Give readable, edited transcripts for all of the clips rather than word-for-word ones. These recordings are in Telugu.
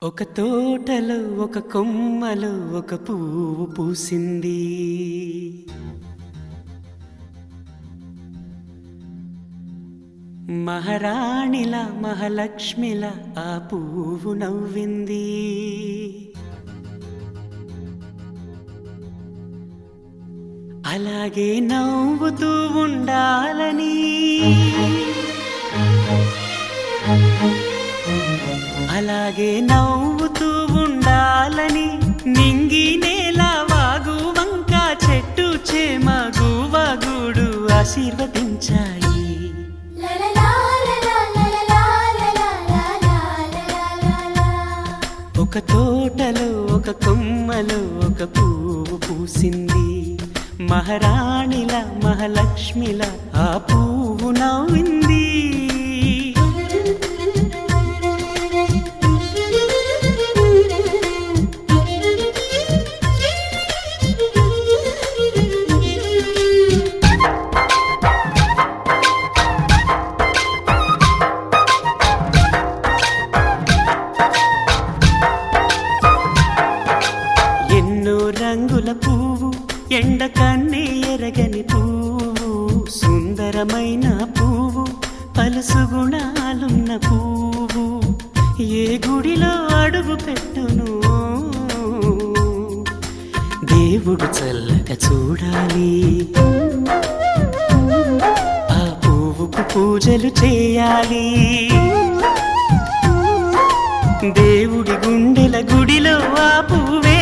ఒక తోటలో ఒక కొమ్మలో ఒక పువ్వు పూసింది. మహారాణిలా మహాలక్ష్మిలా ఆ పువ్వు నవ్వింది. అలాగే నవ్వుతూ ఉండాలని, అలాగే నవ్వుతూ ఉండాలని నింగి నేల వాగు వంక చెట్టు చేమ గువగూడు ఆశీర్వదించాయి. ఒక తోటలో ఒక కొమ్మలో ఒక పువ్వు పూసింది. మహారాణిల మహాలక్ష్మిల ఆ పువ్వు నవ్వింది. రంగుల పువ్వు, ఎండ కన్నే ఎరగని పువ్వు, సుందరమైన పువ్వు, పలుసు గుణాలున్న పువ్వు, ఏ గుడిలో అడుగు పెట్టును దేవుడు చల్లగా చూడాలి. ఆ పువ్వుకు పూజలు చేయాలి. దేవుడి గుండెల గుడిలో ఆ పువ్వే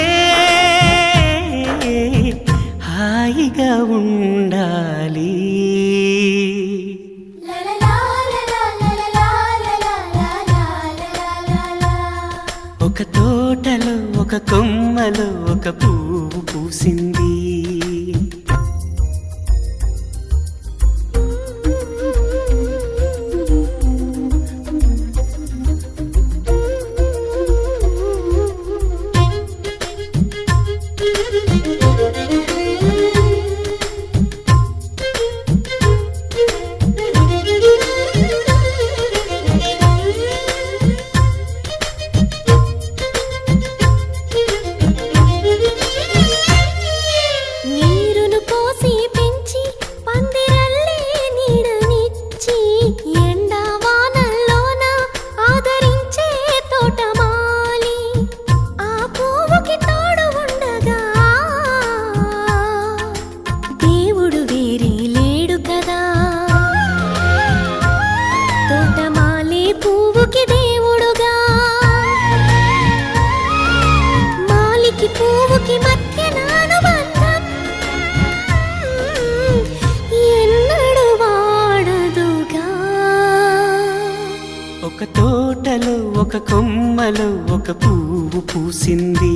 హాయిగా ఉండాలి. ఒక తోటలో ఒక కొమ్మలో ఒక పువ్వు పూసింది. ఒక తోటలో ఒక కొమ్మలో ఒక పువ్వు పూసింది.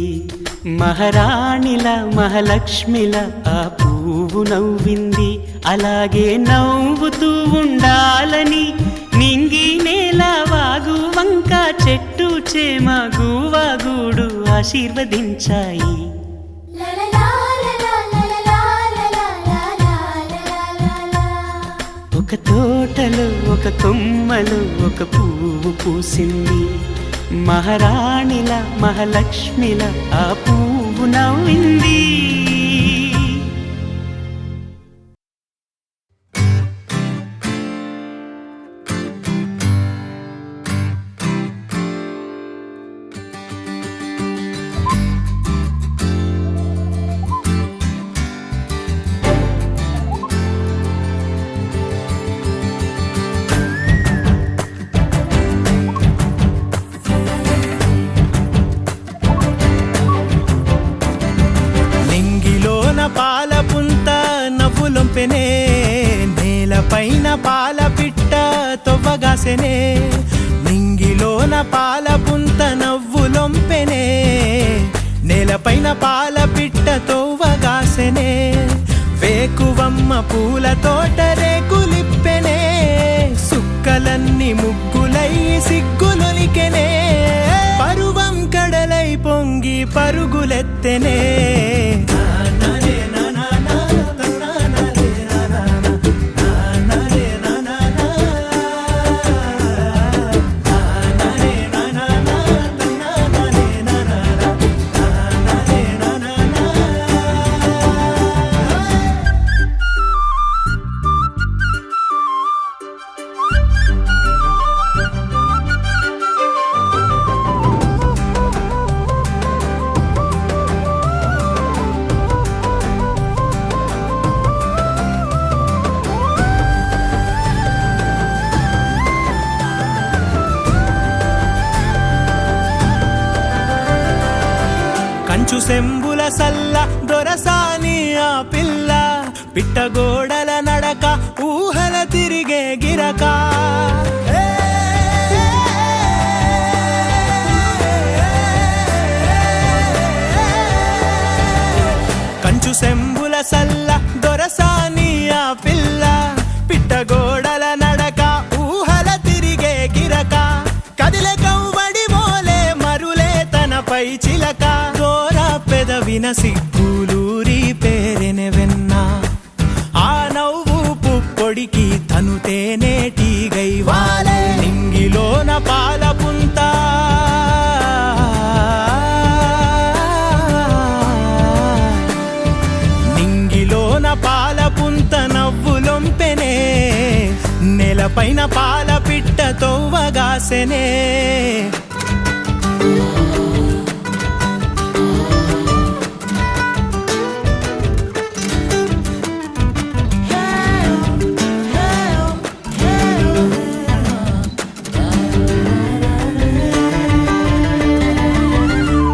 మహారాణిల మహాలక్ష్మిల ఆ పువ్వు నవ్వింది. అలాగే నవ్వుతూ ఉండాలని నింగి నేల వాగు వంక చెట్టు చేమ గువగూడు ఆశీర్వదించాయి. ఒక తోటలో ఒక కొమ్మలో ఒక పువ్వు పూసింది. మహారాణిల మహాలక్ష్మిల ఆ పువ్వు నవ్వింది. నేలపైన పాల పిట్ట తొవ్వగాసెనే, నింగిలోన పాల పుంత నవ్వులొంపెనే. నేలపైన పాల పిట్ట తొవ్వగాసెనే, వేకువమ్మ పూల తోట రేకులిప్పెనే. సుక్కలన్నీ ముగ్గులై సిగ్గులొలికెనే, పరువం కడలై పొంగి పరుగులెత్తెనే. సెంబుల సల్ల దొరసాని ఆ పిల్ల పిట్టగోడల నడక ఊహల తిరిగే గిరక కంచు సెంబుల సల్ల దొరసాని ఆ పిల్ల పిట్టగోడల నడక ఊహల తిరిగే గిరక కదిలే కవ్వడి మోలే మరులే తనపై చిలక దోర పెదవిన సిగ్గులూరి పేరెనె వెన్న ఆ నవ్వు పుప్పొడికి తను తేనేటిగై వాలే నింగిలోన పాల పుంత నింగిలోన పాల పుంత నవ్వులొంపెనే నేలపైన పాల పిట్ట తొవ్వగాసెనే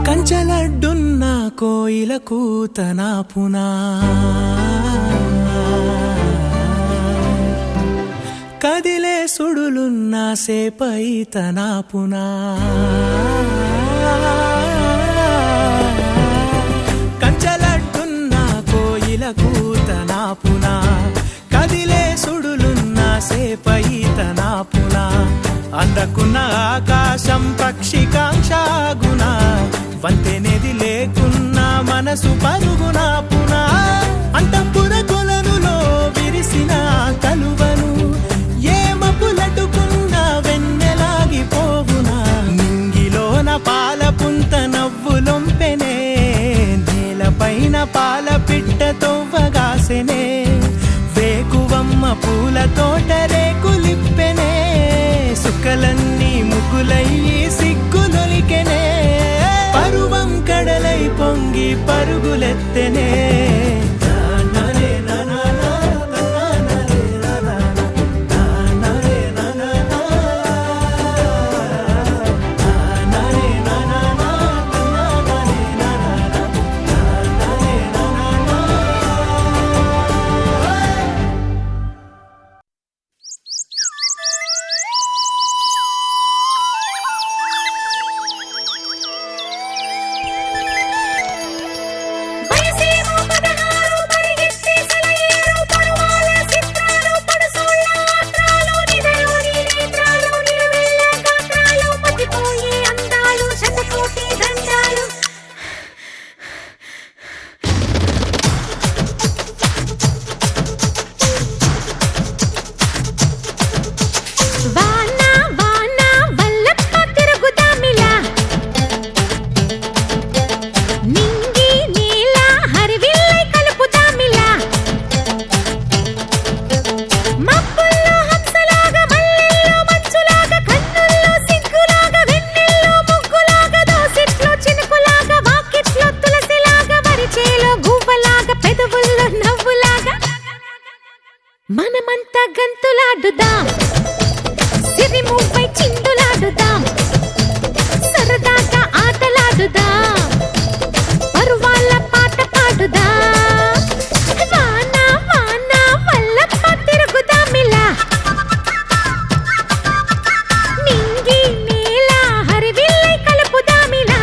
కంచలడ్డున్న కోయిల కూతనా పునా కదిలే సుడులున్న సేపై తనా పునా కంచలడ్డున్న కోయిల కూతనా పునా కదిలే సుడులున్న సేపై తనా పునా అందకున్న ఆకాశం పక్షికాంక్షాగుణ వంతెనేది లేకున్న మనసు పరుగున పునా అంతఃపుర కొలనులో విరిసిన కలువను ఏ మపులటుకున్న వెన్నెలాగిపోవునా నింగిలోన పాల పుంత నవ్వులొంపెనే నేలపైన పాల పిట్ట తొవ్వగాసెనే వేకువమ్మ పూల తోట రేకులిప్పెనే సుక్కలన్నీ ముగ్గులయ్యి సిగ్గులొలికెనే పరువం కడలై పొంగి పరుగులెత్తెనే మనమంతా గంతులాడుదాం సిరిముపై చిందులాడుదాం సరదాగా ఆటలాడుదాం పరువాల పాట పాడుదాం వాన వాన వల్లప్ప తిరుగుదామిలా నింగి నేల హరివిల్లై కలుపుదామిలా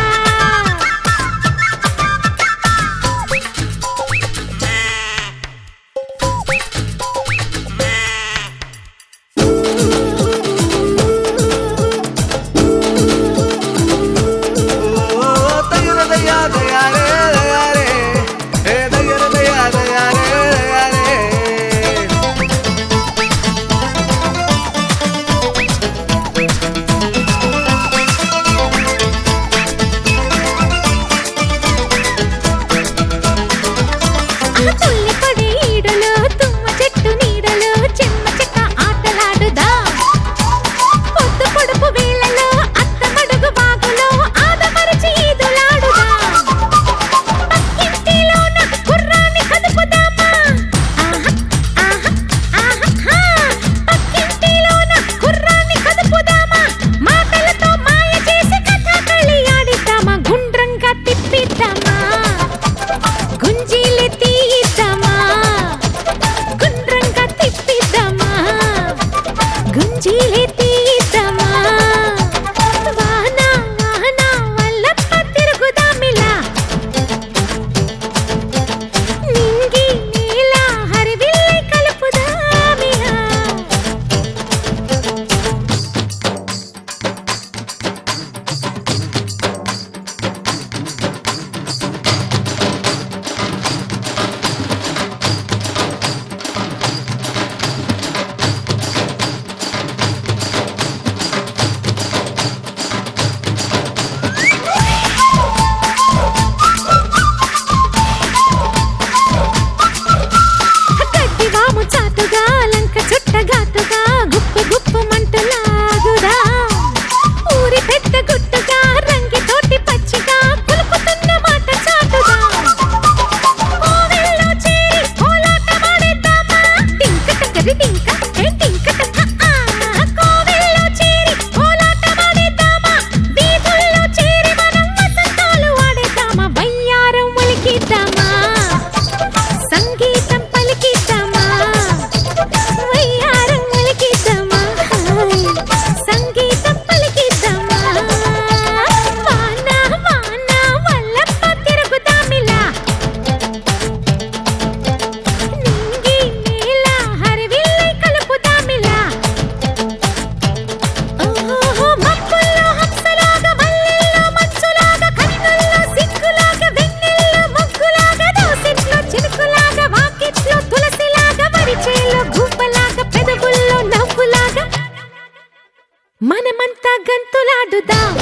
గంతులాడుదాం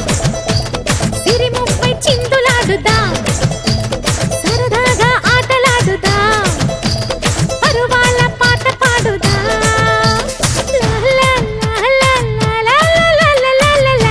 సిరిముప్పై చిందులాడుదాం సరదాగా ఆటలాడుదాం పరువాల పాట పాడుదాం లా లా లా లా లా లా లా లా లా లా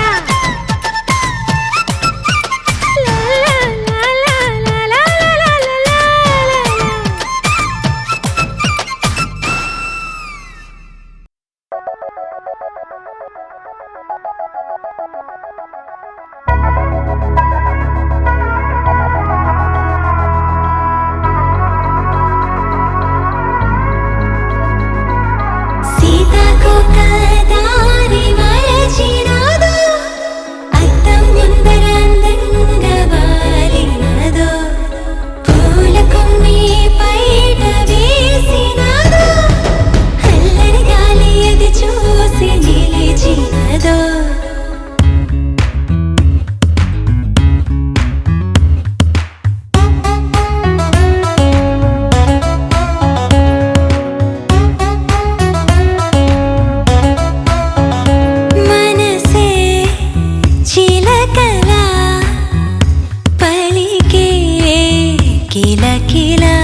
మనసే చిలకలా పలికే కిలకిలా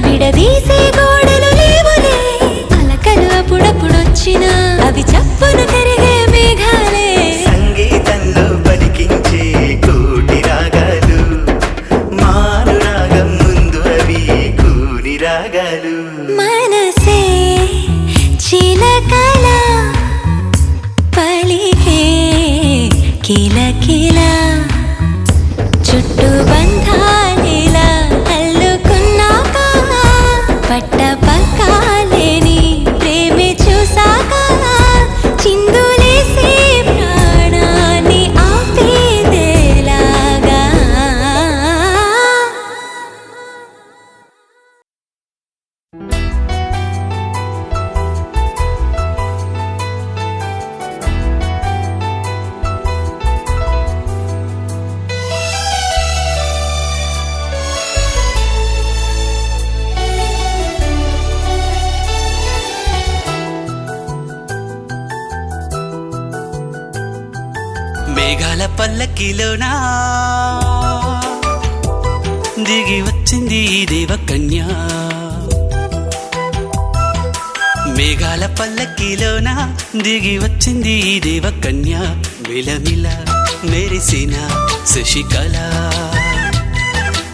విడదీసే గోడలు లేవులే అలకలు అప్పుడప్పుడొచ్చినా అవి చప్పున కరిగే మేఘాలే సంగీతంలో పలికించే కోటి రాగాలు మాను రాగం ముందు అవి కూని రాగాలు మనసే చిలకలా పలికే కిలకిలా చుట్టూ బంధాలిలా అల్లుకున్నాక పట్ట పక్కాలేని ప్రేమే చూసాక చిందులేసే ప్రాణాన్ని ఆపేదేలాగా మేఘాల పల్లకిలోనా దిగి వచ్చింది ఈ దేవకన్య మేఘాల పల్లకిలోన దిగి వచ్చింది ఈ దేవకన్య మిలమిల మెరిసిన శశికళ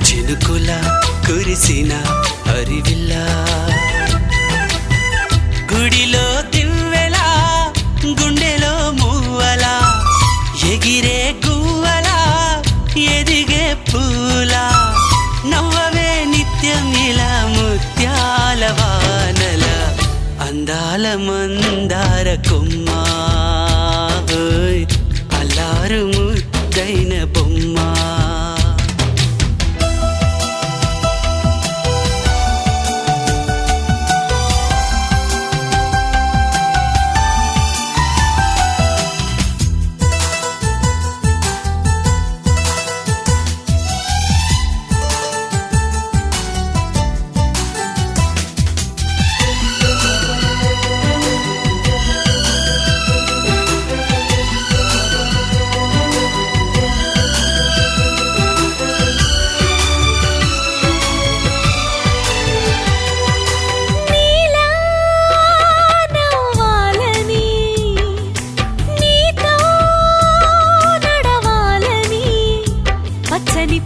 చినుకుల కురిసిన హరివిల్ల గుడిలో దివ్వెలా గుండెలో మూవలా ఎగిరే గువ్వలా ఎదిగే పూలా నవ్వవే నిత్యం ఇలా ముత్యాల వానల అందాల మందార కొమ్మ అల్లారు ముద్దైన బొమ్మ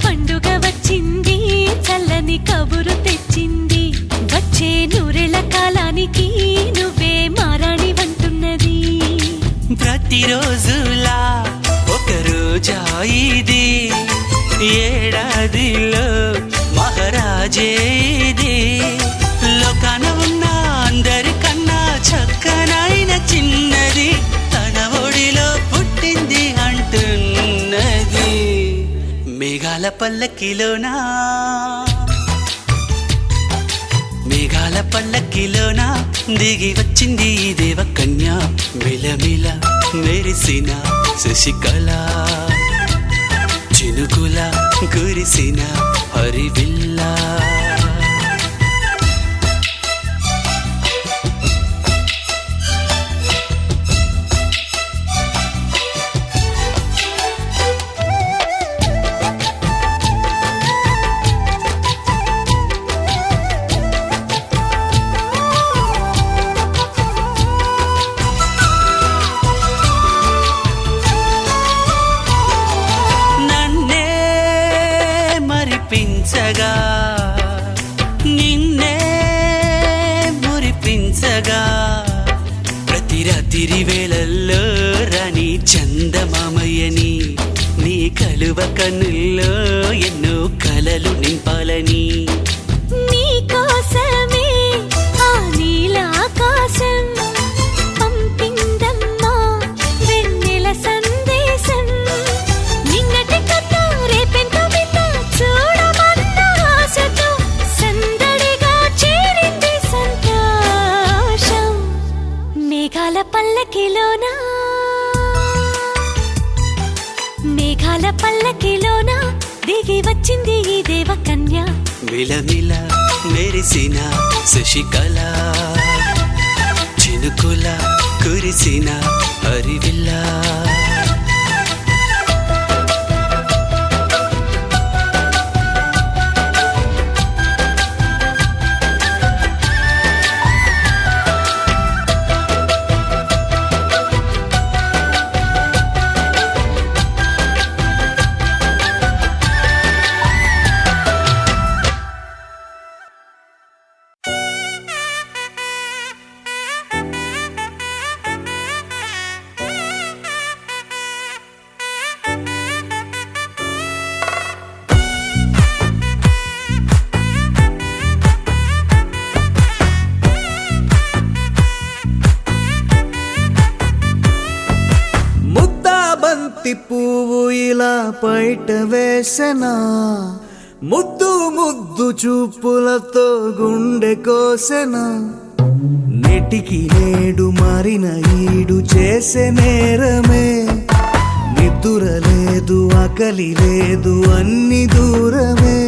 పండుగ వచ్చింది చల్లని కబురు తెచ్చింది వచ్చే నూరెల కాలానికి నువ్వే మారాణి వంటున్నది ప్రతిరోజులా ఒక రోజా ఇది ఏడాదిలో మహారాజే ఇది లోకాన ఉన్న అందరికన్నా చక్కనైన చిన్నది తన ఒడిలో పుట్టింది అంటున్నది మేఘాల పల్లకిలోనా మేఘాల పల్లకిలోనా దిగి వచ్చింది ఈ దేవకన్య మిలమిల మెరిసిన శశికళ చినుకుల కురిసిన హరివిల్ల మరిపించగా నిన్నే మురిపించగా ప్రతి రాత్రి వేళల్లో రాణి చందమామయ్యని నీ కలువ కన్నుల్లో ఎన్నో కలలు నింపాలని నీ కోసమే ఆ నీలాకాశం పంపిందమ్మా వెన్నెల సందేశం నిన్నటి కథ రేపెంత చూడమన్న ఆశతో సందడిగా చేరింది సంతోషం మేఘాల పల్లకిలోనా మేఘాల పల్లకిలోనా దిగి వచ్చింది ఈ దేవకన్య మిలమిల మెరిసిన శశికళ చినుకుల కురిసిన హరివిల్ల పువ్వు ఇలా పైట వేసెనా ముద్దు ముద్దు చూపులతో గుండె కోసెనా నెటికి నేడు మారిన ఈడు చేసే నేరమే నిద్ర లేదు ఆకలి లేదు అన్ని దూరమే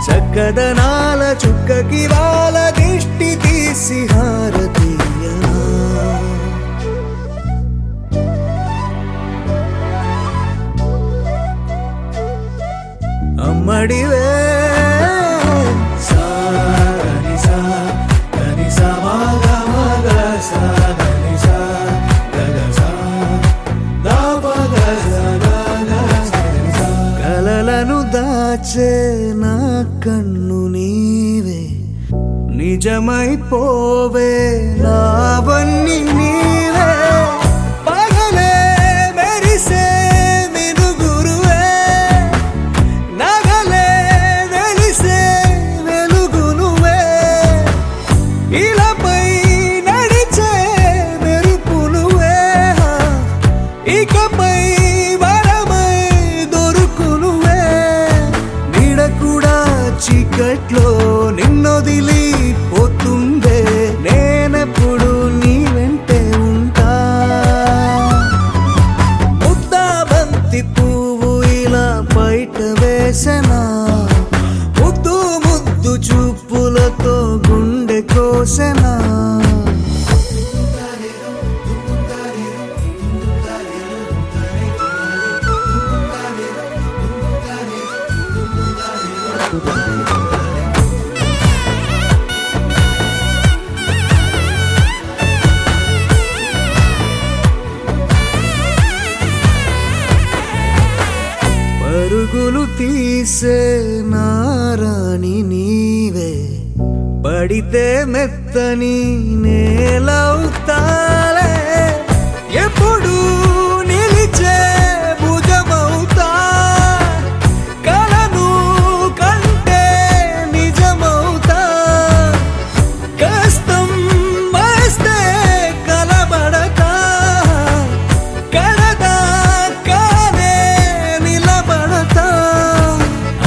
చక్కదనాల చుక్కకి వాళ్ళ దిష్టి తీసి హారతీయనా అమ్మడివే సాని సా దని సా మగ మగ సా దని సా గగ సా దా పగ సా గగ సా కలలను దాచే నా కన్ను నీవే నిజమైపోవే నావన్నీ నీవే పగలే మెరిసే మినుగురువే నగలే వెలిసే వెలుగు నువ్వే ఇలాపై నడిచే మెరుపు నువ్వే ఇకపై వరమై దొరుకు నువ్వే నీడ కూడా చీకట్లో నిన్నొదిలి పోతుందే నేనెప్పుడు నీ వెంటే ఉంటా ముద్దా బంతి పువ్వు ఇలా బయట వేసెనా ముద్దు ముద్దు చూపులతో గుండె కోసెనా పరుగులు తీసే నారాణి నీవే పడితే మెత్తని నేలవుతాలే ఎప్పుడు నిలిచే భుజమవుతా కలను కంటే నిజమవుతా కష్టం వస్తే కలబడతా కడదా కానే నిలబడతా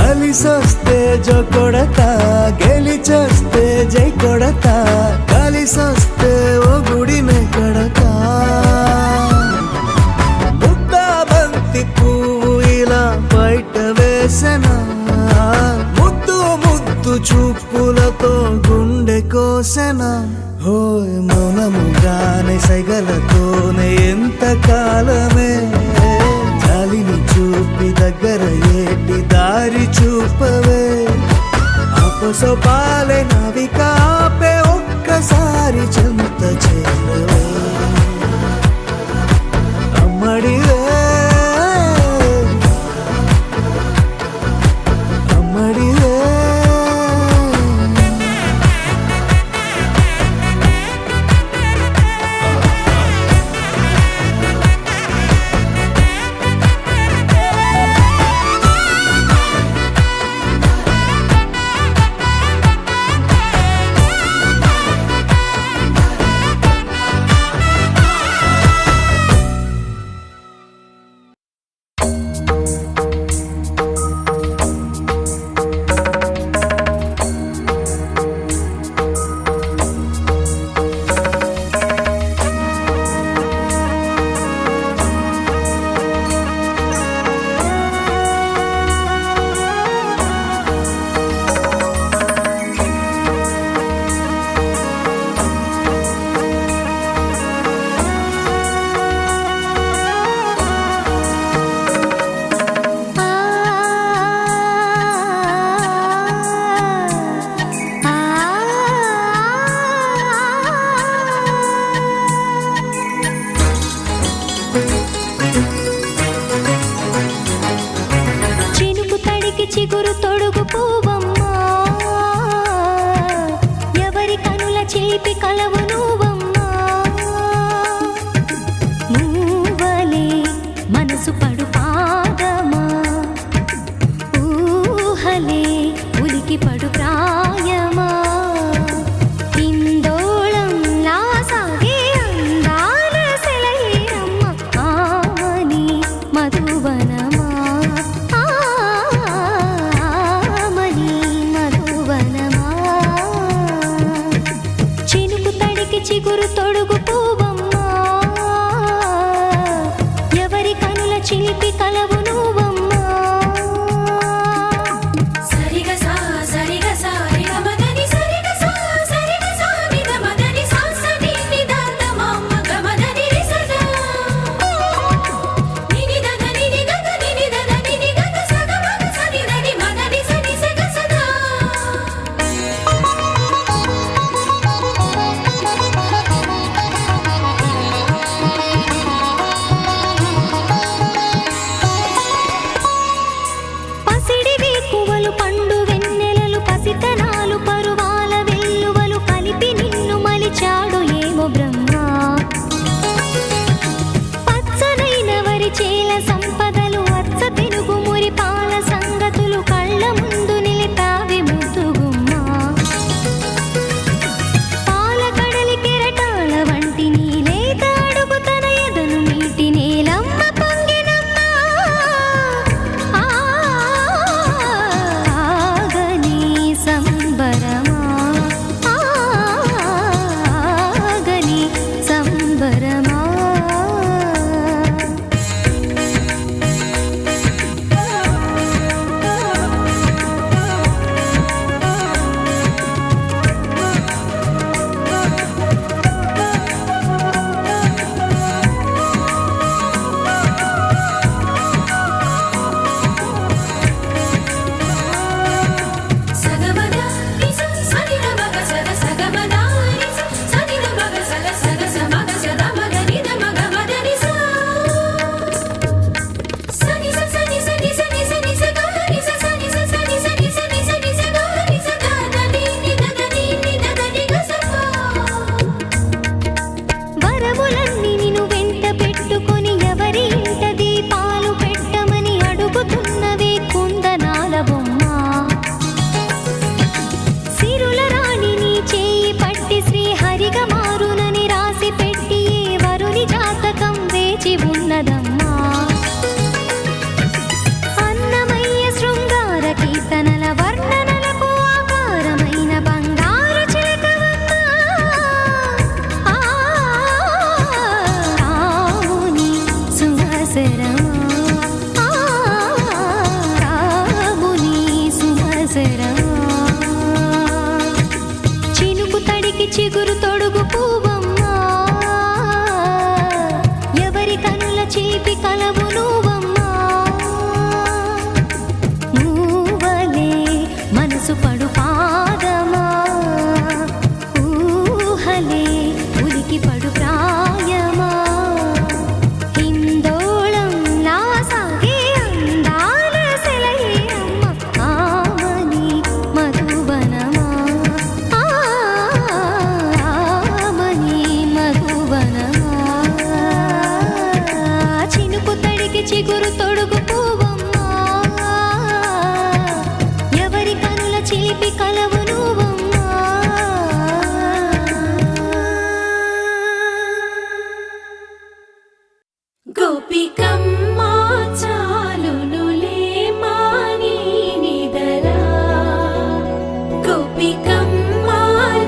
అలిసొస్తే జో కొడతా గెలిచొస్తే జై కొడతా కలిసొస్తే ఓ గుడినే కడతా ముద్దా బంతి పువ్వు ఇలా బయట వేసెనా ముద్దు ముద్దు చూపులతో గుండె కోసెనా హోయ్ మౌనముగానే సైగలతోనే ఎంత కాలమే జాలిని చూపి దగ్గర ఏటి దారి చూపవే అపసోపాలే నావిక ఆపే ఒక్కసారి చెంత చేరవే అమ్మడివే అమ్మడివే చినుకు తడికి చిగురు తొడుగు పూవమ్మా ఎవరి కనుల చేపి కలవు నువ్వమ్మా మూవలే మనసు పడు పాదమా ఊహలే ఉలికి పడు ప్రాయమా ఇందోళంలా సాగే అందాల సెలయేరమ్మ ఆమని మధువనమా ఆమని మధువనమా చినుకు తడి తడికి చిగురు తొడుగు పువ్వమ్మా ఎవరి కనుల చీపి కలవు నువ్వమ్మా నువ్వలే మనసు పడు పాదమా ఊహలే ఉలికి పడు ప్రాయమా హిందోళం నా సాగే అందాల సెలయేరమ్మ ఆమని మధువనమా ఆమని మధువనమా చినుకు తడికి చిగురు తొడుగు పువ్వమ్మా ఎవరి కనుల చిలిపి కలవు నువ్వమ్మా గోపికమ్మ చాలునులే మాని నిదరా గోపికమ్మ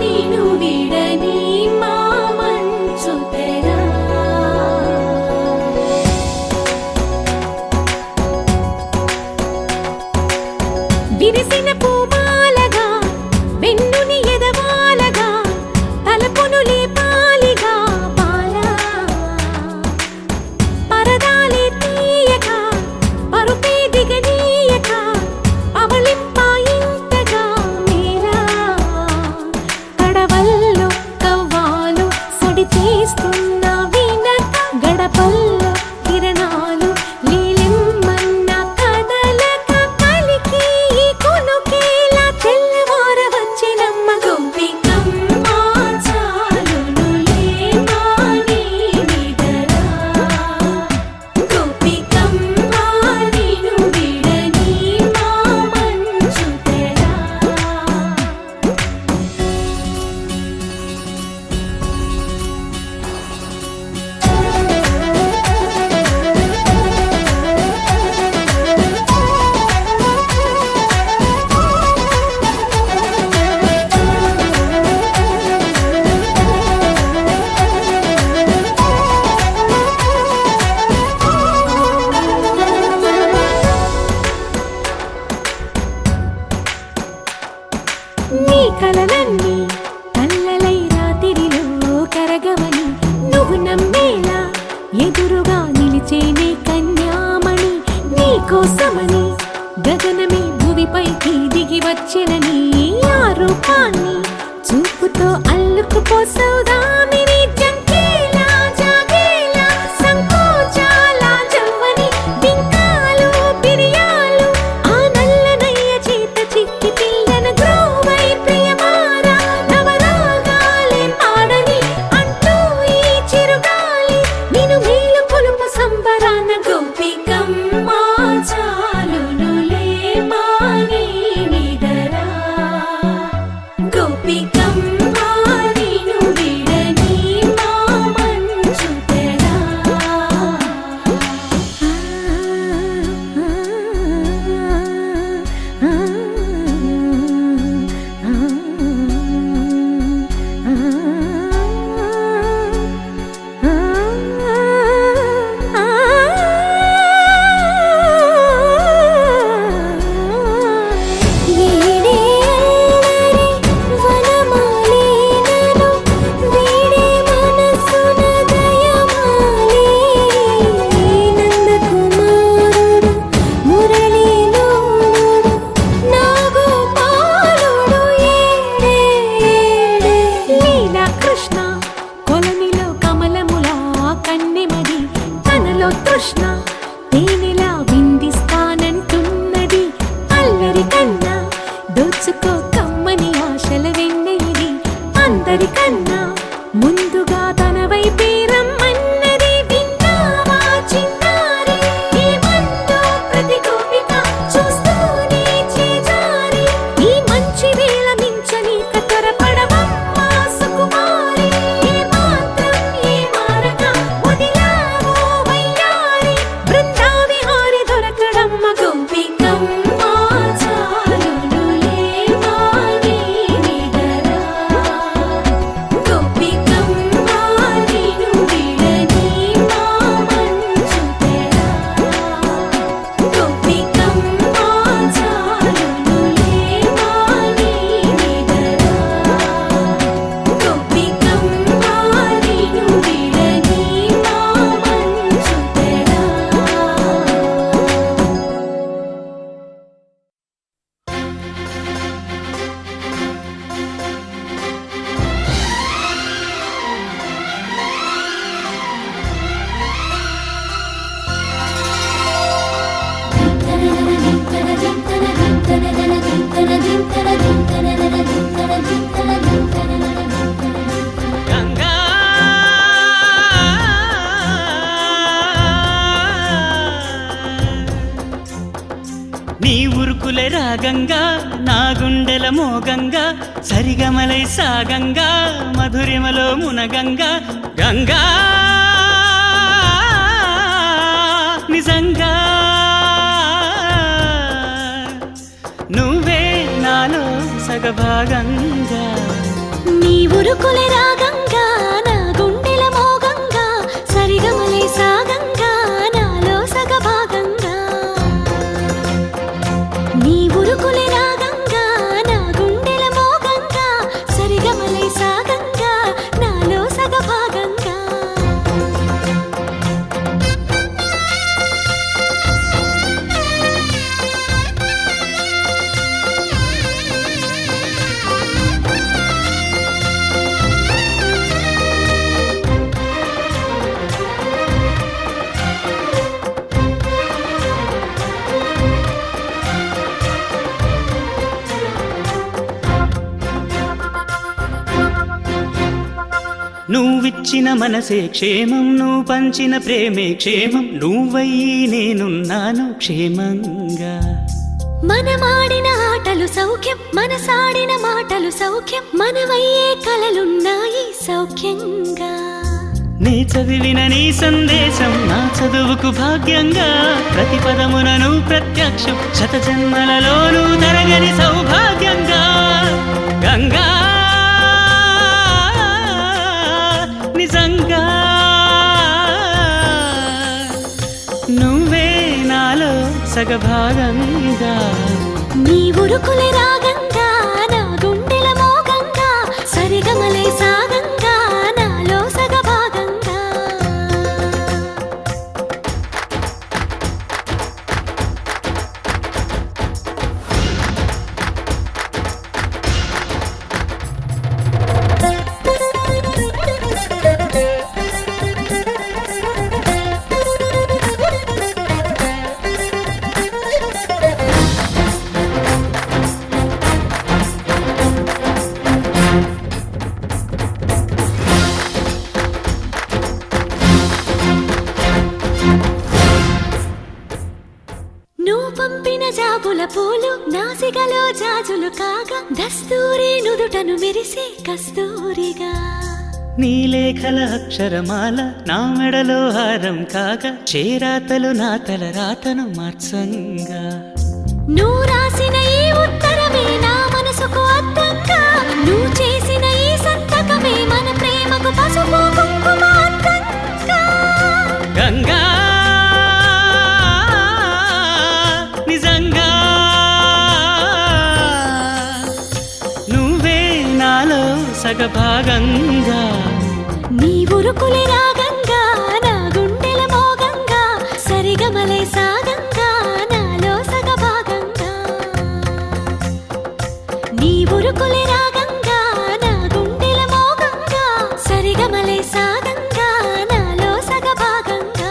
నిను విడని మా మంచు తెరా విరిసిన పూమాలగా వెన్నుని ఎదవాలగా తలపును లేపాలిగా పాలా పరదాలే తీయక పరుపే దిగనీయక అవలింపాయింతగా మేరా కడవల్లో కవ్వాలు సడి చేస్తున్న వీణక గడపల్లో కిరణాలు లీలిమ్మన్న కదలక కలికి కొనుకేలా తెల్లవార వచ్చినమ్మ గోపికమ్మ చాలునులే మాని నిదరా గోపికమ్మ నిను విడని మా మంచు తెరా నీ కలలన్నీ కల్లలై రాత్రిలో కరగవని నువ్వు నమ్మేలా ఎదురుగా నిలిచేనే కన్యామణి నీ కోసమని గగనమే భువిపైకి దిగి వచ్చినని ఆ రూపాన్ని చూపుతో అల్లుకుపోసౌదామిని జంకేలా జాగేలా సంకోచాల జవ్వని బింకాలు బిరియాలు ఆ నల్లనయ్య చేత చిక్కి పిల్లన గ్రోవై ప్రియమారా నవరాగాలే పాడని అంటూ ఈ చిరుగాలి నిను మేలు కొలుపు సంబరాన గోపికమ్మ చాలునులే మాని నిదరా గోపికమ్మ నిను విడని మా మంచు తెరా తృష్ణ తేనెలా విందిస్తానంటున్నది అల్లరి కన్నా దోచుకో కమ్మని ఆశల వెన్నెయిది అందరికన్నా ముందుగా తన వైపే రమ్మన్నది విన్నావా చిన్నారి ఏమందో ప్రతి గోపిక చూస్తూనే చేజారి ఈ మంచి వేళ మించని కతరపడవమ్మ సుకుమారి ఏ మాత్రం ఏ మారక వదిలావో వయ్యారి బృందావిహారి దొరకడమ్మ గోపికమ్మ చాలునులే మాని నిదరా సాగంగా నా గుండెల మోగంగా సరిగమలై సాగంగా మధురిమలో మునగంగా గంగా నిజంగా నువ్వే నాలో సగభాగంగా నీ ఉరుకులే రాగంగా నా గుండెల మోగంగా సరిగమలే సాగంగా నాలో సగభాగంగా నీ ఉరుకులే రాగంగా నా గుండెల మోగంగా సరిగమలే సాగంగా నాలో సగభాగంగా నువ్విచ్చిన మనసే క్షేమం నువ్వు పంచిన ప్రేమే క్షేమం నువ్వయ్యి నేనున్నాను క్షేమంగా మనమాడిన ఆటలు సౌఖ్యం మనసాడిన మాటలు సౌఖ్యం మనమయ్యే కలలున్నాయి సౌఖ్యంగా నీ చదివిన నీ సందేశం నా చదువుకు భాగ్యంగా ప్రతి పదమునను ప్రత్యక్షం శత జన్మలలోనూ తరగని సౌభాగ్యంగా గంగా నిజంగా నువ్వే నాలో సగభాగంగా నీ ఉరుకులే రాగంగా నా గుండెల మోగంగా సరిగమలే సాగంగా నాలో సగభాగంగా నువ్వు పంపిన జాబుల పూలు నాసికలో జాజులు కాగా దస్తూరి నుదుటను మెరిసే కస్తూరిగా నీ లేఖల అక్షరమాల నా మెడలో హారం కాగా చేరాతలు నా తల రాతను మార్చంగా నువ్వు రాసిన ఈ ఉత్తరమే నా మనసుకు అర్థంగా నువ్వు చేసిన ఈ సంతకమే మన ప్రేమకు పసుపు కుంకుమ అర్థంగా గంగా నిజంగా నువ్వే నాలో సగభాగంగా నీ ఉరుకులే రాగంగా నా గుండెల మోగంగా సరిగమలే సాగంగా నాలో సగభాగంగా నీ ఉరుకులే రాగంగా నా గుండెల మోగంగా సరిగమలే సాగంగా నాలో సగభాగంగా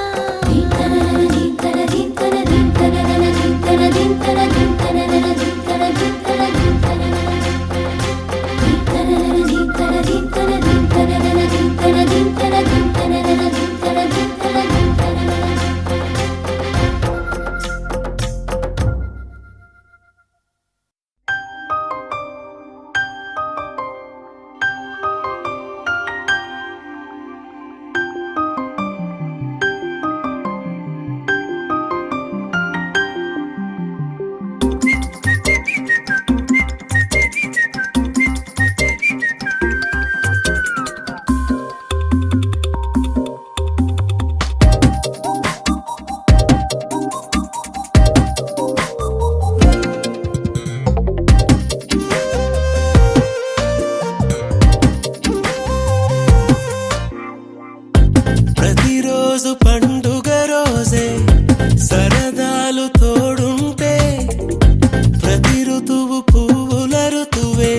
ప్రతిరోజు పండుగ రోజే సరదాలు తోడుంటే ప్రతి ఋతువు పువ్వుల ఋతువే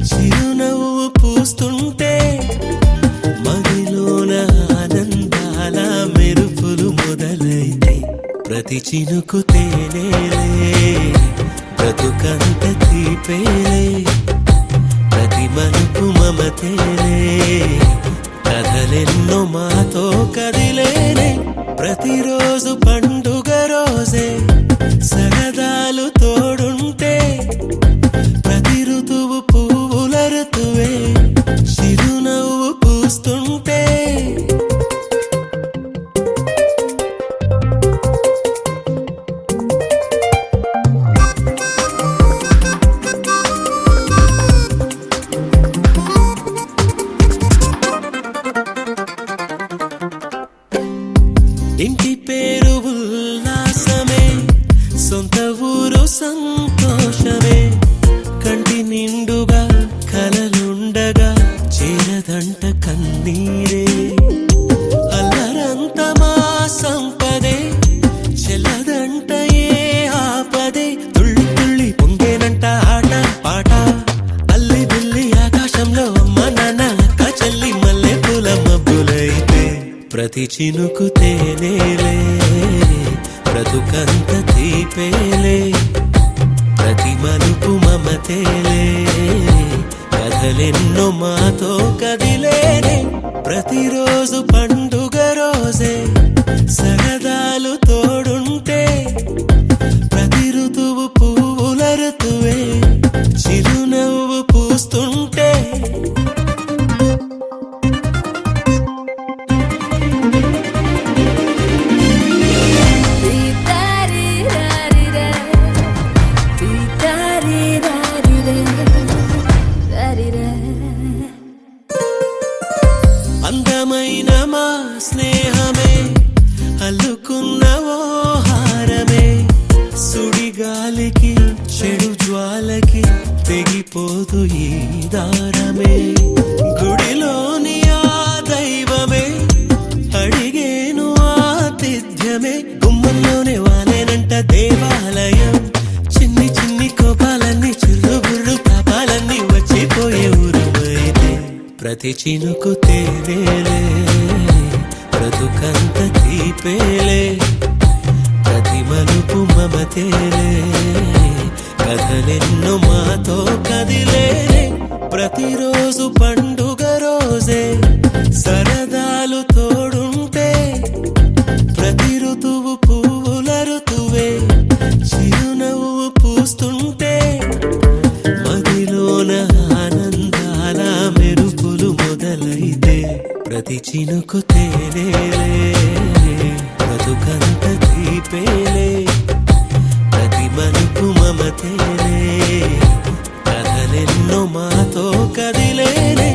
చిరునవ్వు పూస్తుంటే మదిలోన ఆనందాల మెరుపులు మొదలైతే ప్రతి చినుకు తేనేలే బ్రతుకంత తీపేలే ప్రతి మలుపు మమతేలే కథలెన్నో మాతో కదిలేనే ప్రతిరోజు పండుగ రోజే సరదాలు తోడుంటే ఆకాశంలో అమ్మ నాన్న అక్క చెల్లి మల్లె పూల మబ్బులైతే ప్రతి చినుకు తేనేలే బ్రతుకంత తీపేలే ప్రతి మలుపు మమతేలే కథలెన్నో మాతో కదిలేనే ప్రతిరోజు పండుగ రోజే సరదాలు తోడుంటే ప్రతి ఋతువు పువ్వుల ఋతువే చిరునవ్వు పూస్తుంటే అందమైన మా స్నేహమే అల్లుకున్న ఓ హారమే సుడిగాలికి చెడు జ్వాలకి తెగిపోదు ఈ దారమే గుడిలోని ఆ దైవమే అడిగేను ఆతిథ్యమే గుమ్మంలోనే వాలేనంట దేవాలయం చిన్ని చిన్ని కోపాలన్నీ చిల్లుబుర్రు పాపాలన్నీ వచ్చిపోయే ఊరుమైతే ప్రతి చినుకు తేనేలే బ్రతుకంత తీపేలే ప్రతి మలుపు మమతేలే కథలెన్నో మాతో కదిలేనే ప్రతిరోజు పండుగ రోజే సరదాలు తోడుంటే ప్రతి ఋతువు పువ్వుల ఋతువే చిరునవ్వు పూస్తుంటే మదిలోన ఆనందాల మెరుపులు మొదలైతే ప్రతి చినుకు తేనేలే బ్రతుకంత తీపేలే ప్రతి మలుపు మమతేలే కథలెన్నో మాతో కదిలేనే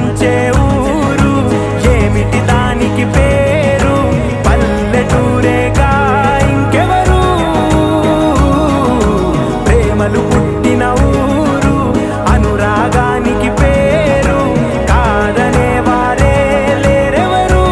పంచే ఊరు ఏమిటి దానికి పేరు పల్లెటూరేగా ఇంకెవరు ప్రేమలు పుట్టిన ఊరు అనురాగానికి పేరు కాదనే వారే లేరెవరు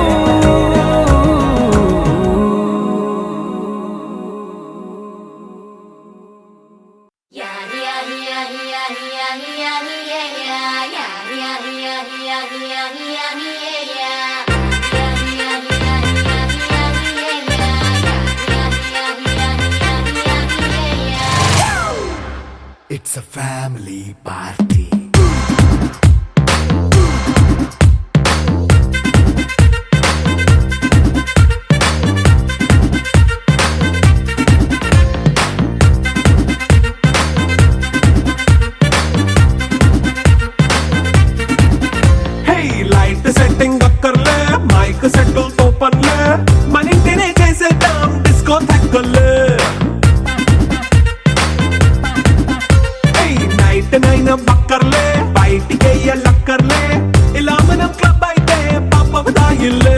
It's a family party. Hey, light setting అక్కర్లే మైక్ సెట్టులతో పనులే మన ఇంటినే చేసేద్దాం డిస్కో థెక్కలే నైట్ నైన్ బక్కర్లే బయటికి లక్కర్లే ఇలా మనం క్లబ్ అయితే పాపదాయిల్లే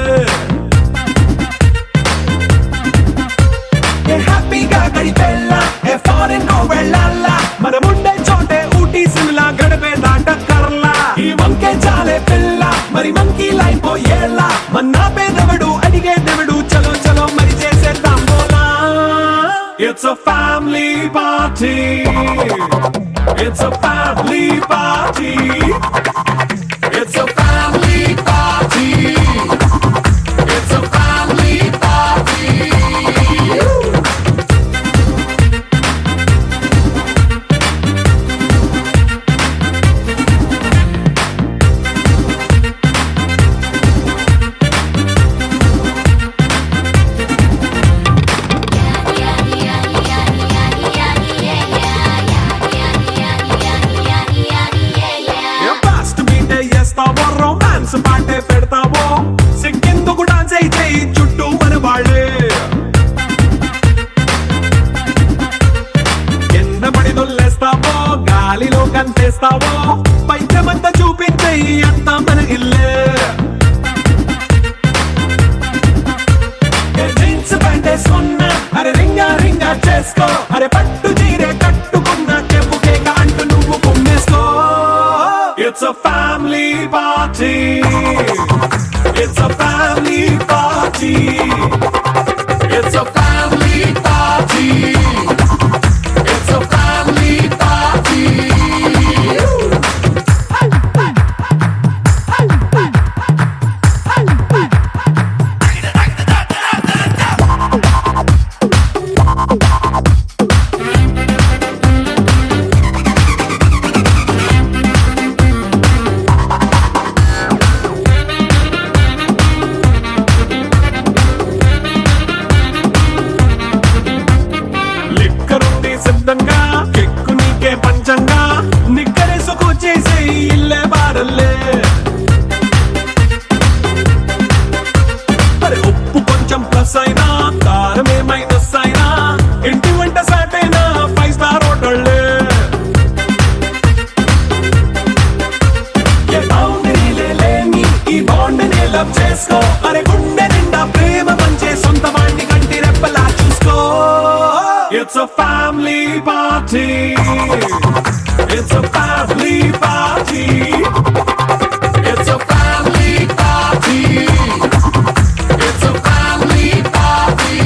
హ్యాపీగా గడిపెళ్ళ ఏ ఫారెన్ కో వెళ్ళాల మనం ఉండే చోటే ఊటీ సిమ్లా గడిపే దాటక్కర్లా ఈ వంకే చాలే పిల్ల మరి మంకీ లైఫ్ ఏళ్ళ మన్నా పేదవడు అడిగే దేవుడు చలో చలో మరి చేసేద్దాం బోలా It's a family party. It's a family party. It's a family party. It's a family party. Romance పాటే పెడతావో సిగ్గెందుకు డాన్స్ అయితే చుట్టూ మన వాళ్ళే ఎన్న పడి దొల్లేస్తావో గాలిలో కంతేస్తావో పైద్యమంతా చూపించే అంతా మన ఇల్లే జీన్స్ ప్యాంటే సొన్న అరే రింగా రింగా చేసుకో అరే పట్టు చీరే కట్టుకున్న చెప్పు కేక అంటూ నువ్వు కుమ్మేసుకో It's a family party. It's a family party. It's a family party. It's a family party. కెక్కు నీకే పంచంగా నిక్కరేసుకు చేసే ఇల్లే బారల్లే మరి ఉప్పు కొంచెం ప్లస్ అయినా కారమే మైనస్ అయినా ఇంటి వంట సాటైనా 5 స్టార్ హోటళ్ళే ఏ బౌండరీలే లేని ఈ బాండ్ ని లవ్ చేసుకో అరే గుండె నిండా ప్రేమ పంచే సొంత వాణ్ణి కంటి రెప్పలా చూసుకో It's a family party. It's a family party. It's a family party. It's a family party.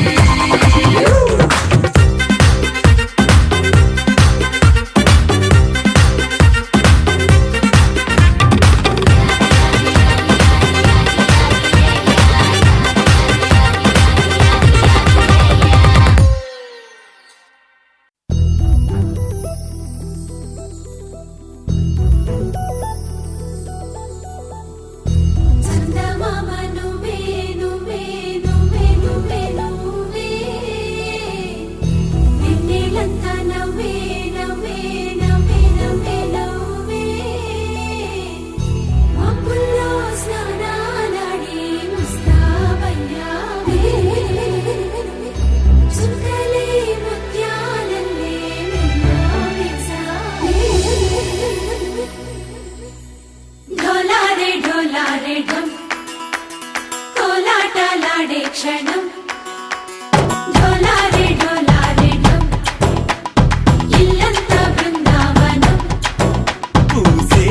తలాడే క్షణం ఢోలారే ఢోలారే ఢం ఇల్లంతా బృందావనం పూసే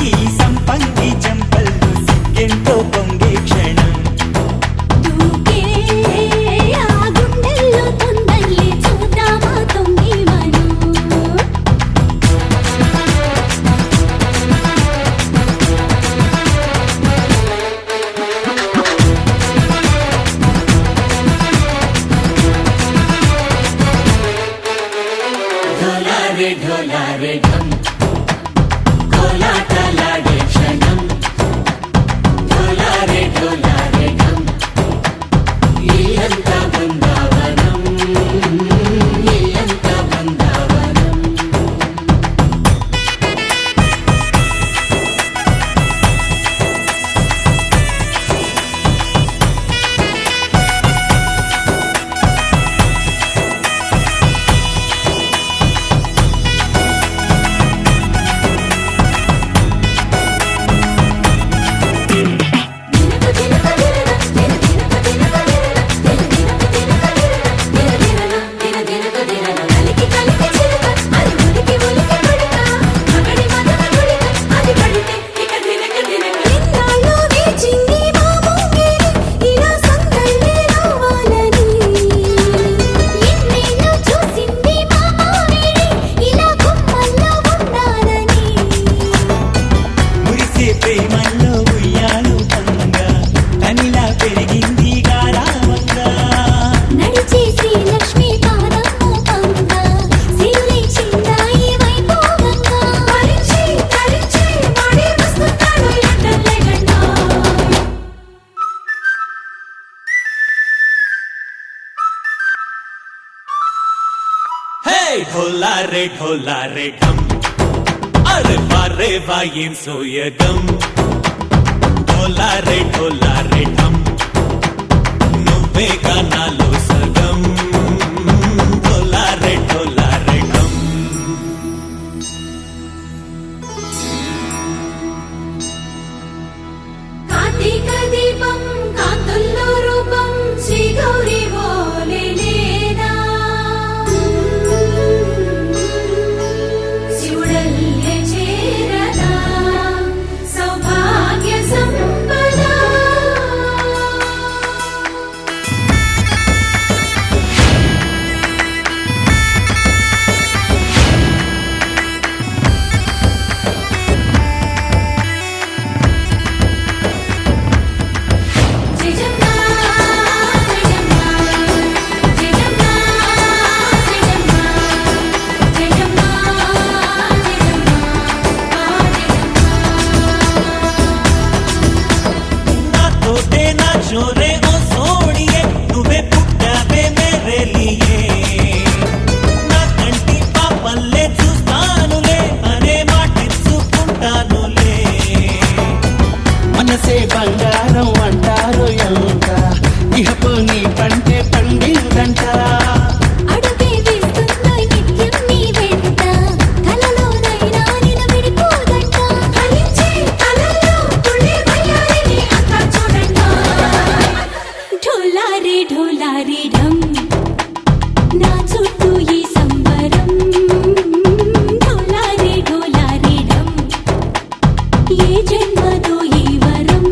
ఈ సంపంగి చెంపల్లో సిగ్గెంతో పొంగే క్షణం దూకే ఆ గుండెల్లో తొందరలే చూద్దామా తొంగి మనం ఢోలారే ఢోలారే ఢం కోలాటలాడే క్షణం ఢోలారే ఢోలారే ఢం ఇల్లంతా బృందావనం ఇల్లంతా బృందావనం మురిసే ప్రేమల్లో ఉయ్యాలు పంగా కనిలా పెరిగింది గారావంగా నడిచే శ్రీలక్ష్మి పాదము పంగా సిరులి చిందాయి వైభోగంగా పరిచి తరిచి వాడి వస్తున్నాడు ఎండలే గండా హే ఢోలారే ఢోలారే ఢం అరే వారే వాయేం సోయగం ఢోలారే ఢోలారే ఢం నువ్వే గానాలో సగం ఢోలారే ఢోలారే ఢం కార్తీక దీపం కాంతుల్లో రూపం శ్రీ గౌరీ ఓలేనా శివుడల్లే చేరదా సౌభాగ్య సంపద జయజమ్మా జయజమ్మా జయజమ్మా జయజమ్మా జయజమ్మా నాతోటే నా చోరే ఓ సోడియే నువ్వే పుట్టావే మేరే లియే నా కంటి పాపల్లే చూస్తానులే అనే మాటిచ్చుకుంటానులే మనసే బంగారం అంటారు ఎంత ఇహపు నీ పంటే పండిందంట అడుగే వేస్తున్నాయి నిత్యం నీ వెంట కలలోనైనా నిన్ను విడిపోదంట ఫలించే కలల్లో తుళ్ళే వయ్యారిని అంతా చూడంట ఢోలారే ఢోలారే ఢం నా చుట్టూ ఈ సంబరం ఢోలారే ఢోలారే ఢం ఏ జన్మదో ఈ వరం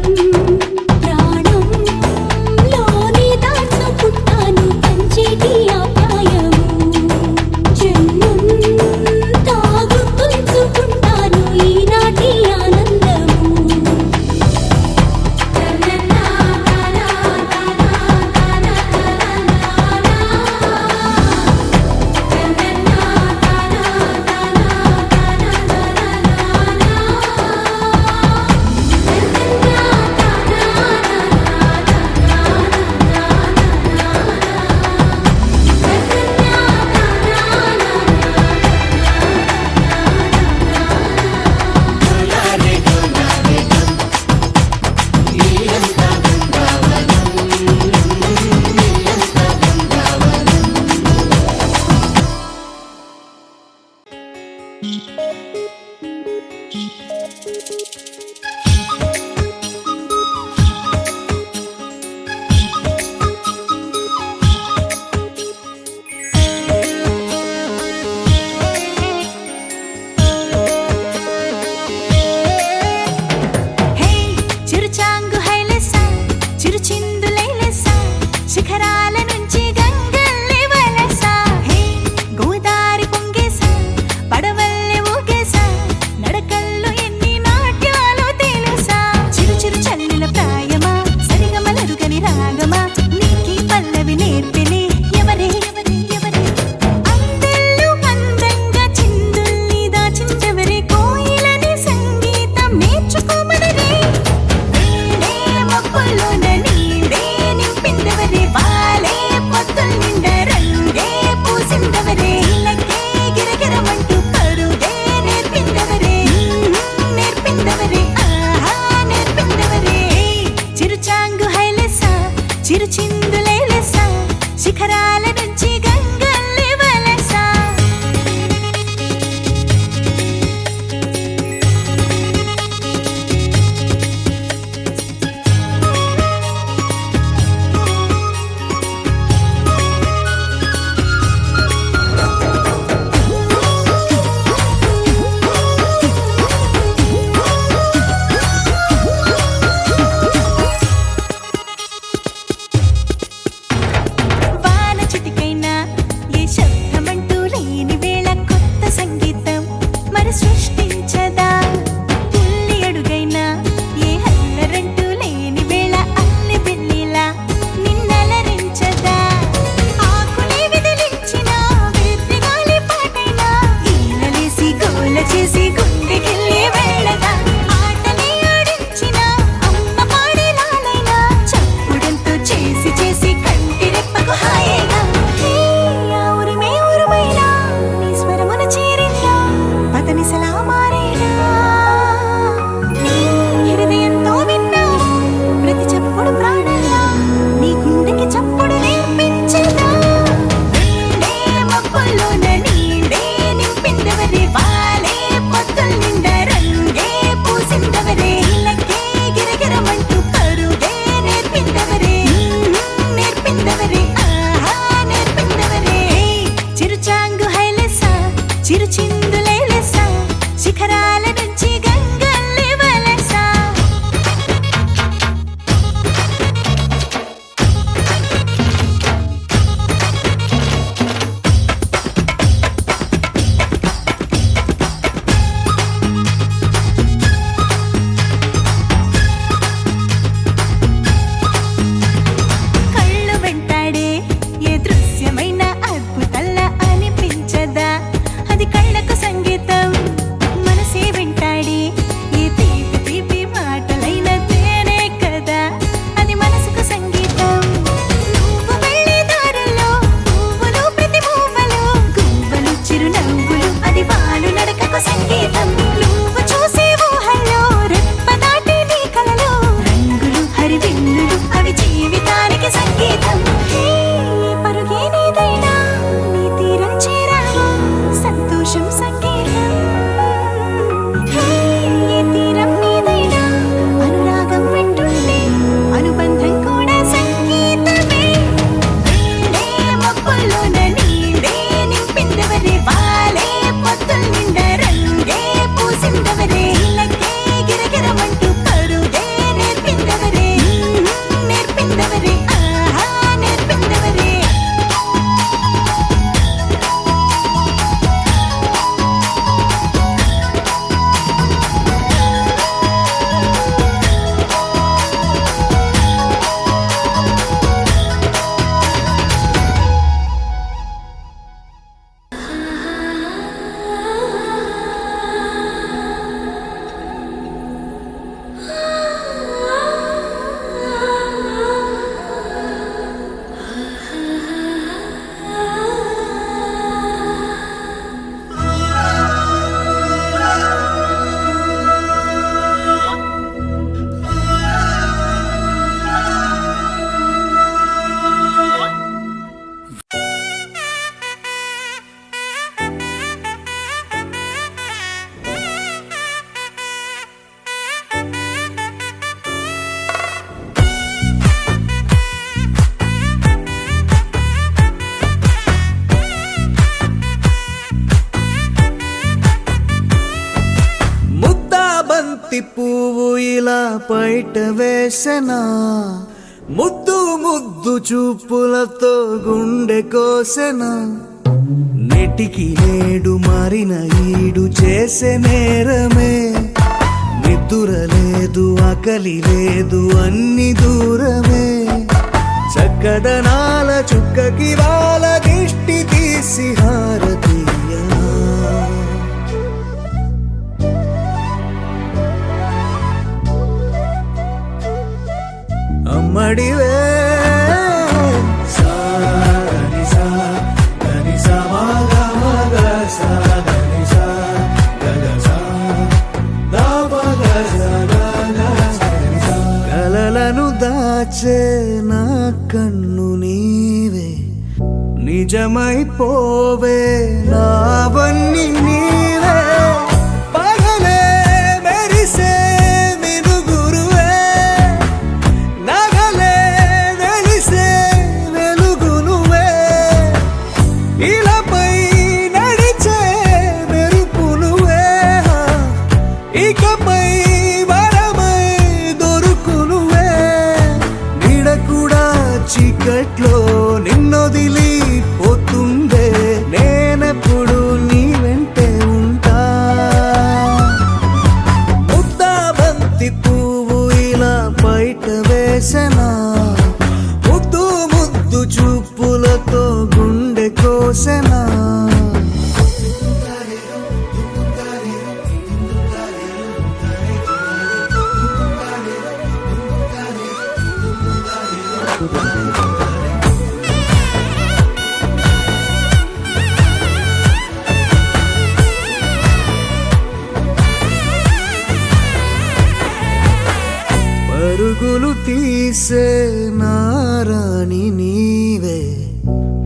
బయట వేసెనా ముద్దు ముద్దు చూపులతో గుండె కోసెనా నెటికి నేడు మారిన ఈడు చేసే నేరమే నిద్దుర లేదు ఆకలి లేదు అన్ని దూరమే చక్కదనాల చుక్కకి వాళ్ళ దిష్టి తీసి హారతీయ అమ్మడివే కలలను దాచే నా కన్ను నీవే నిజమైపోవే నావన్నీ నీవే పగలే మెరిసే మినుగురువే నగలే వెలిసే వెలుగు నువ్వే ఇలాపై నడిచే మెరుపు నువ్వే ఇకపై వరమై దొరుకు నువ్వే నీడ కూడా చీకట్లో నిన్నొదిలి పోతుందే నేనెప్పుడు నీ వెంటే ఉంటా ముద్దా బంతి పువ్వు ఇలా బయట వేసెనా ముద్దు ముద్దు చూపులతో గుండె కోసెనా పరుగులు తీసే నారాణి నీవే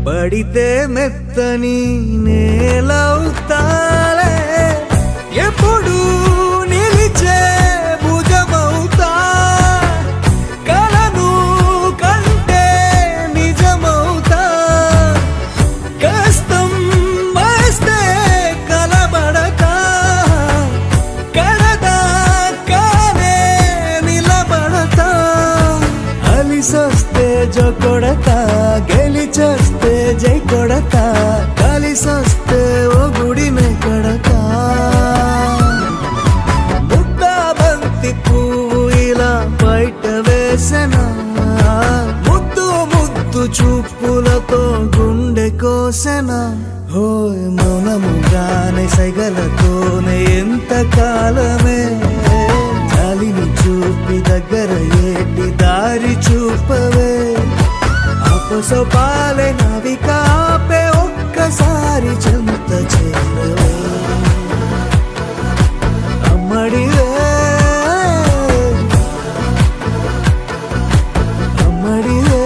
పడితే మెత్తని నేలవుతాలే ఎప్పుడు నిలిచే భుజమవుతా కలను కంటే నిజమవుతా కష్టం వస్తే కలబడతా కడదా కానే నిలబడతా అలిసొస్తే జో కొడతా గెలిచొస్తే జై కొడతా కలిసొస్తే ఓ గుడినే కడతా ముద్దా బంతి పువ్వు ఇలా బయట వేసెనా ముద్దు ముద్దు చూపులతో గుండె కోసెనా హోయ్ మౌనముగానే సైగలతోనే ఎంత కాలమే జాలిని చూపి దగ్గర ఏటి దారి చూపవే అపసపాలే నవిక ఆపే ఒక్కసారి చెంత చేరవే అమ్మడివే అమ్మడివే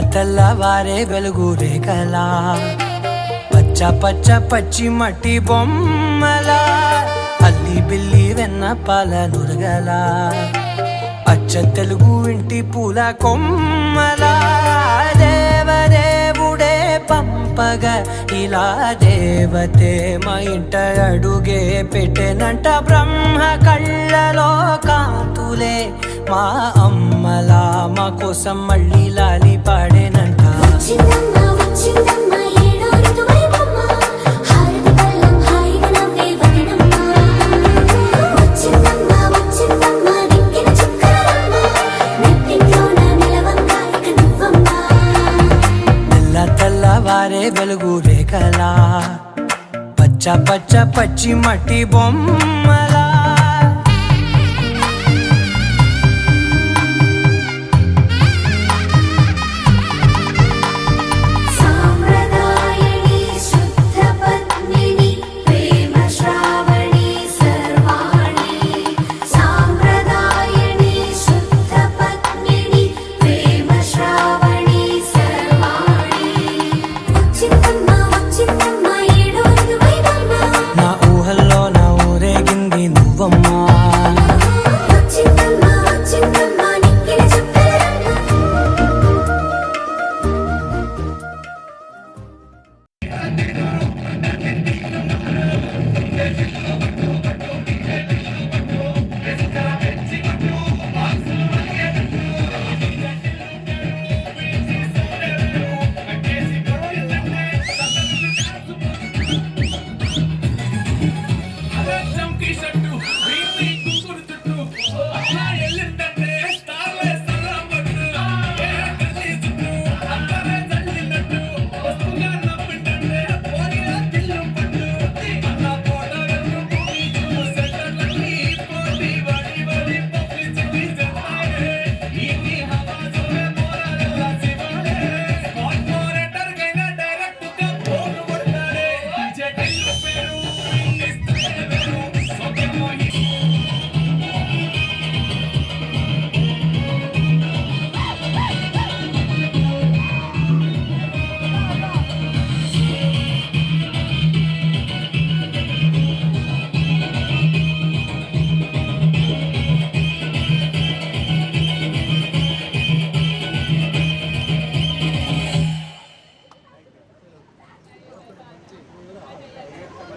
తెల్లవారే వెలుగు రేఖలా పచ్చ పచ్చ పచ్చి మట్టి బొమ్మలా అల్లి బిల్లి వెన్న పాల నురగలా అచ్చ తెలుగు ఇంటి పూల కొమ్మలా దేవదేవుడే పంపగా ఇలా దేవతే మా ఇంట అడుగే పెట్టెనంట బ్రహ్మ కళ్ళలో కాంతులే మా అమ్మలా మా కోసం మళ్ళీ లాలి పాడేనంట వచ్చిందమ్మ వచ్చిందమ్మ ఏడో ఋతువైవమ్మ హారతి పళ్ళం హాయిగా నవ్వే వదనమ్మ వచ్చిందమ్మ వచ్చిందమ్మ దిక్కిన చుక్కలమ్మ నెట్టింట్లోన నిలవంగా ఇక నువ్వమ్మ తెల్లవారే వెలుగు రేఖలా పచ్చ పచ్చ పచ్చి మట్టి బొమ్మలా సాంప్రదాయని శుద్ధ పద్మిని ప్రేమ శ్రావణి సర్వాణి సాంప్రదాయని శుద్ధ పద్మిని ప్రేమ శ్రావణి సర్వాణి వచ్చిందమ్మ వచ్చిందమ్మ ఏడో ఋతువైవమ్మ నా ఊహల్లో నా ఊరేగింది నువ్వమ్మా వచ్చిందమ్మ వచ్చిందమ్మ నిక్కిన చుక్కలమ్మ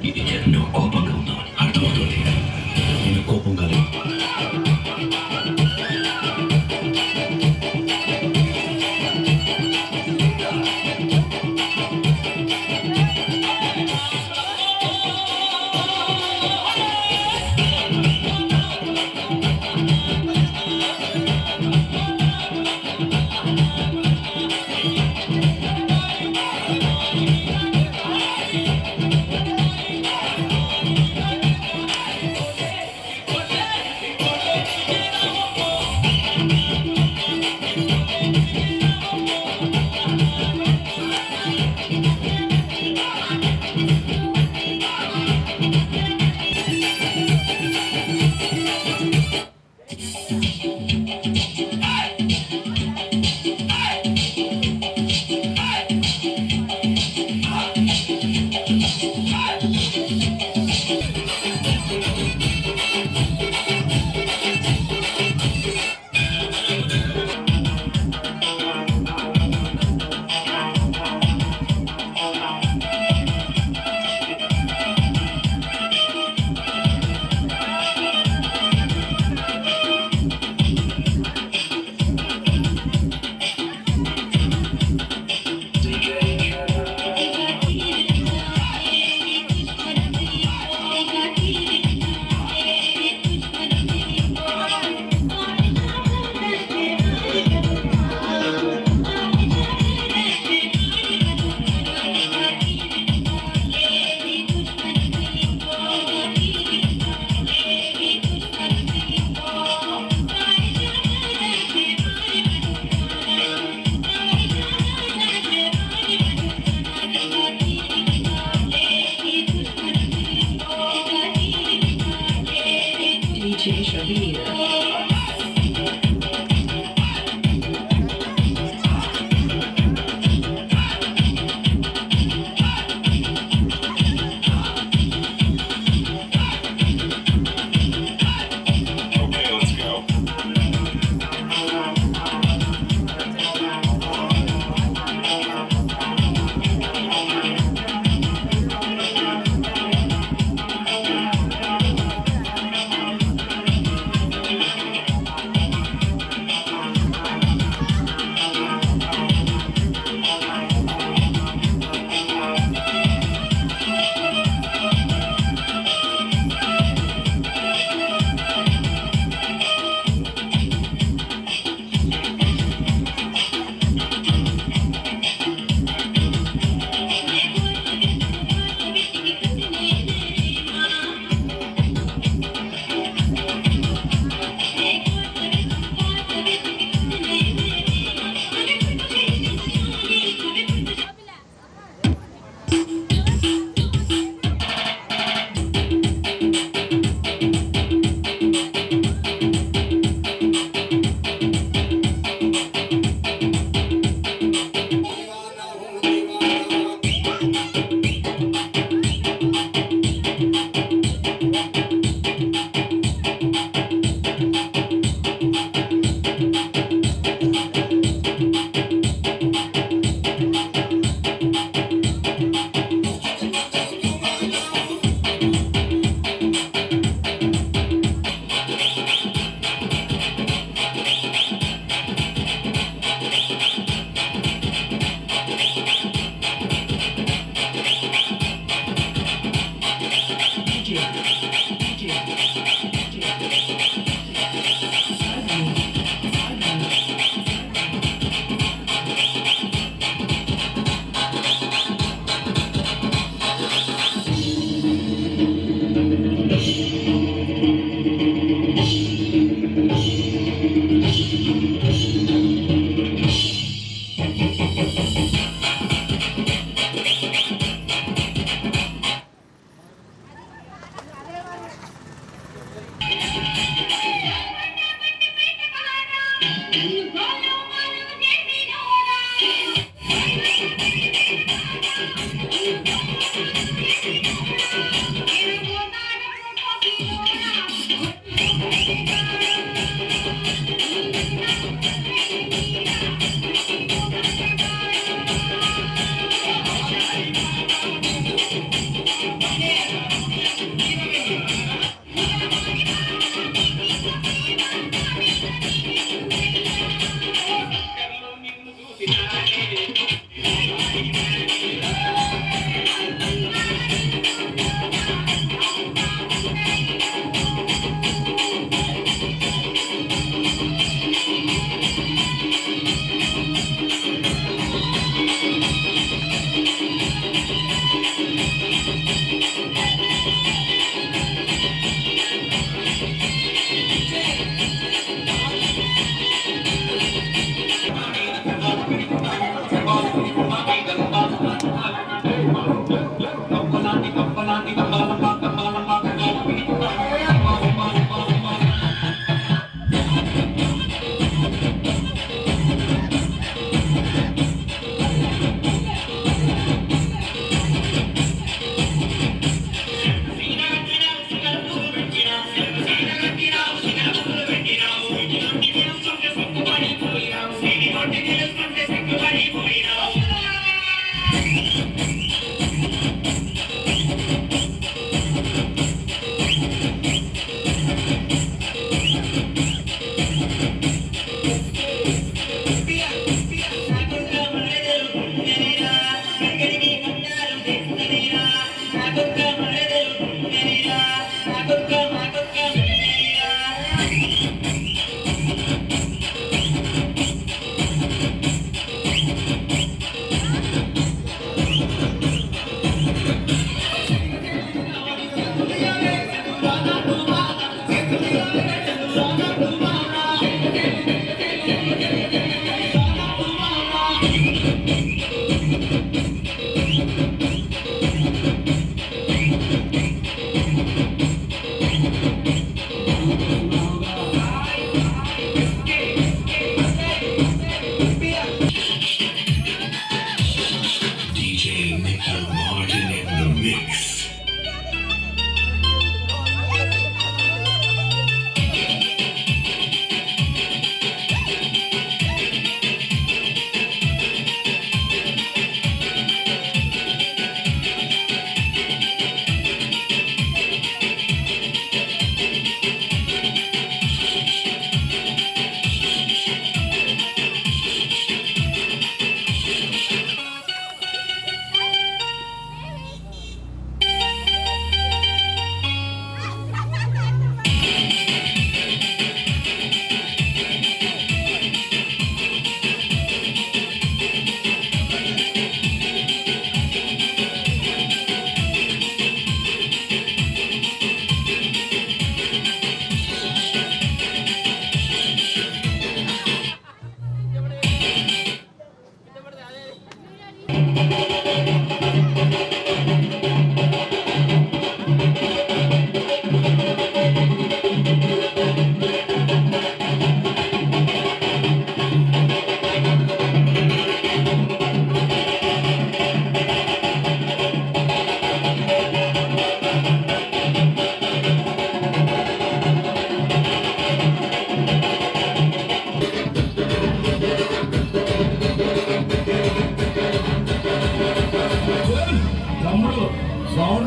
ఇది నువ్వు కోపంగా ఉన్నావని అర్థమవుతుంది. నేను కోపంగా లేదు.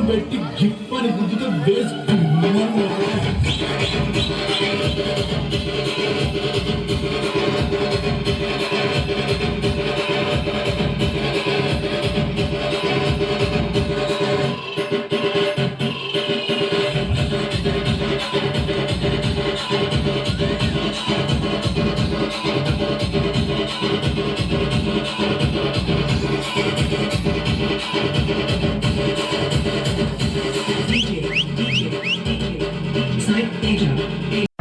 పెట్టి గిప్పని గుద్దుతో వేసుకున్నాను. ఏజెంట్